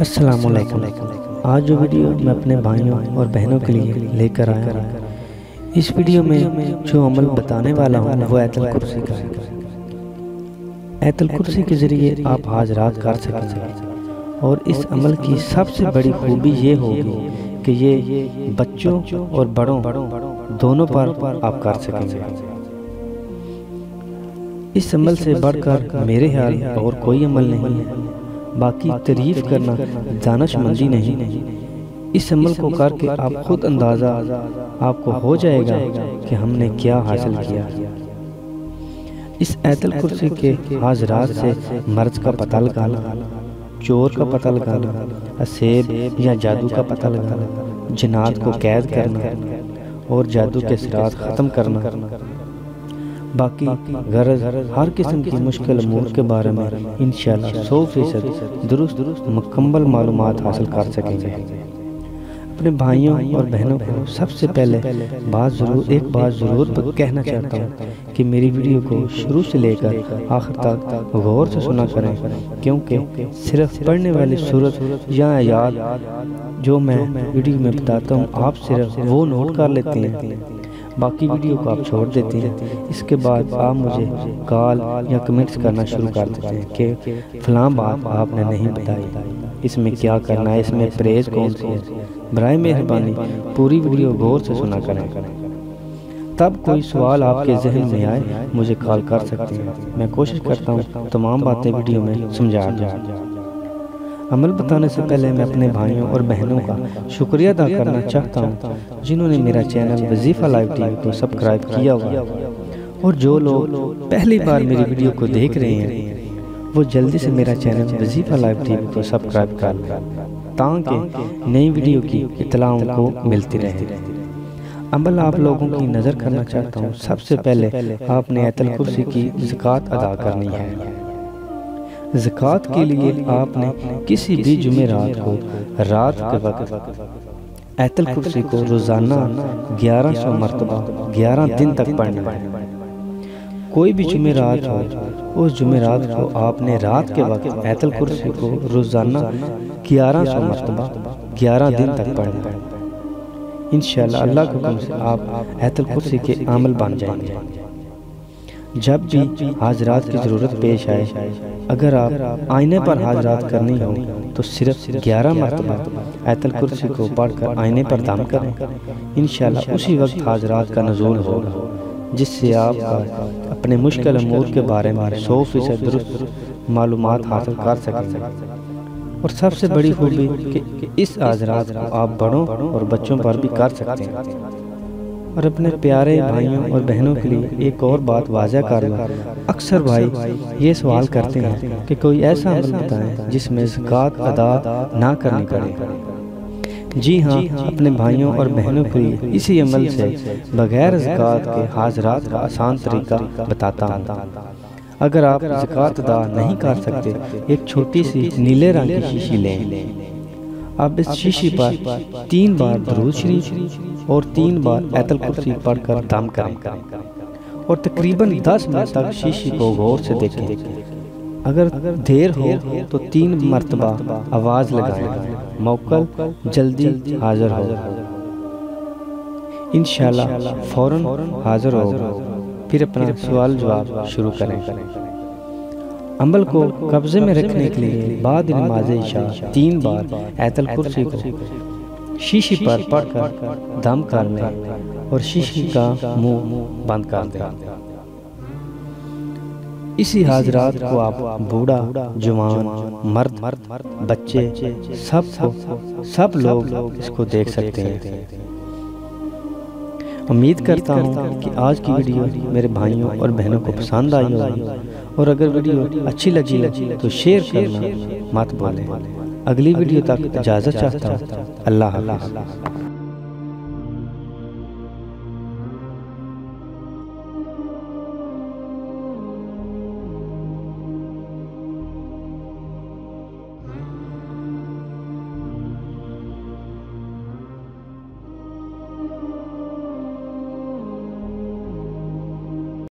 अस्सलामुअलैकुम। आज जो वीडियो मैं अपने भाइयों और बहनों के लिए लेकर आया हूँ, इस वीडियो में जो अमल बताने वाला हूँ वो आयतुल कुर्सी का है। आयतुल कुर्सी के ज़रिए आप हाजरात कर सकेंगे और इस अमल की सबसे बड़ी खूबी ये होगी कि ये बच्चों और बड़ों दोनों पर आप कर सकेंगे। इस अमल से बढ़कर मेरे ख्याल और कोई अमल नहीं है। बाकी तारीफ करना दानिशमंदी नहीं। इस अमल को करके आप खुद अंदाज़ा आपको हो जाएगा कि हमने क्या हासिल किया। इस आयतुल कुर्सी के हाजरात से मर्ज का पता लगाना, चोर का पता लगाना, असेब या जादू का पता लगाना, जिन्नात को कैद करना और जादू के असरात ख़त्म करना। बाकी गरज हर किस्म की मुश्किल अमूर के बारे में इंशाअल्लाह 100% दुरुस्त मुकम्मल मालूमात हासिल कर सकेंगे। अपने भाइयों और बहनों को सबसे पहले एक बात ज़रूर कहना चाहता हूँ कि मेरी वीडियो को शुरू से लेकर आखिर तक गौर से सुना करें, क्योंकि सिर्फ पढ़ने वाली सूरत या आयत जो मैं वीडियो में बताता हूँ आप सिर्फ वो नोट कर लेते हैं, बाकी वीडियो को आप छोड़ देते हैं। इसके बाद आप मुझे कॉल या कमेंट्स करना शुरू कर देते हैं कि फ़लाँ बात आपने नहीं बताई, इसमें क्या करना है, इसमें प्रेज कौन सी है। बराए मेहरबानी पूरी वीडियो गौर से सुना करें। तब कोई सवाल आपके जहन में आए मुझे कॉल कर सकते हैं। मैं कोशिश करता हूँ तमाम बातें वीडियो में समझा दूँ। अमल बताने से पहले मैं अपने भाइयों और बहनों का शुक्रिया अदा करना चाहता हूँ जिन्होंने मेरा चैनल वजीफ़ा लाइव टीवी को सब्सक्राइब किया हुआ, और जो लोग पहली बार मेरी वीडियो को देख रहे हैं वो जल्दी से मेरा चैनल वजीफ़ा लाइव टीवी को सब्सक्राइब कर लें ताकि नई वीडियो की इत्तलाओं को मिलती रहे। अमल आप लोगों की नज़र करना चाहता हूँ। सबसे पहले आपने आयतुल कुर्सी की ज़कात अदा करनी है। ज़कात के लिए आपने किसी भी जुमेरात को रात के वक्त आयतुल कुर्सी को रोज़ाना 1100 मरतबा 11 दिन तक पढ़ना है। कोई भी जुमेरात हो, उस जुमेरात को आपने रात के वक्त आयतुल कुर्सी को रोज़ाना 1100 मरतबा 11 दिन तक पढ़ना है। इंशाअल्लाह अल्लाह के हुक्म से आप आयतुल कुर्सी के आमिल बन जाएंगे। जब भी हाजरात की ज़रूरत पेश आए, अगर आप आईने पर हाजरात करनी हो तो सिर्फ 11 मरतबा आयतुल कुर्सी को पढ़कर आईने पर दम करें। इंशाअल्लाह उसी वक्त हाजरात का नज़ूल होगा, जिससे आप अपने मुश्किल अमूर के बारे में 100% दुरुस्त मालूमात हासिल कर सकेंगे। और सबसे बड़ी खूबी कि इस हाजरात को आप बड़ों और बच्चों पर भी कर सकते हैं। और अपने प्यारे भाइयों और बहनों के लिए एक और बात वाज़ह कर लूँ, अक्सर भाई ये सवाल करते हैं कि कोई ऐसा अमल बताएं जिसमें ज़कात अदा ना करनी पड़े। जी हाँ, अपने भाइयों और बहनों के लिए इसी अमल से बगैर ज़कात के हाजरात का आसान तरीका बताता हूँ। अगर आप ज़कात अदा नहीं कर सकते, एक छोटी सी नीले रंग की शीशी लें। अब इस शीशी पर 3 बार दुरूद शरीफ और 3 बार आयतुल कुर्सी पढ़कर दम करें और तकरीबन 10 मिनट तक शीशी को गौर से देखें। अगर देर हो तो 3 मरतबा आवाज़ लगाएं, मौकल जल्दी हाजिर हो। इंशाअल्लाह फ़ौरन हाजिर होगा। फिर अपना सवाल जवाब शुरू करें। अमल को कब्जे में रखने के लिए बाद नमाज इशा 3 बार आयतुल कुर्सी को शीशी पर पढ़कर दम कर लें और शीशी का मुंह बंद कर दें। इसी हाजरात को आप बूढ़ा, जवान, मर्द, बच्चे सब लोग इसको देख सकते हैं। उम्मीद करता हूँ कि आज की वीडियो मेरे भाइयों और बहनों को पसंद आई होगी, और अगर वीडियो अच्छी लगी तो शेयर करना मत भूलें। अगली वीडियो तक इजाज़त चाहता हूँ। अल्लाह हाफ़िज़।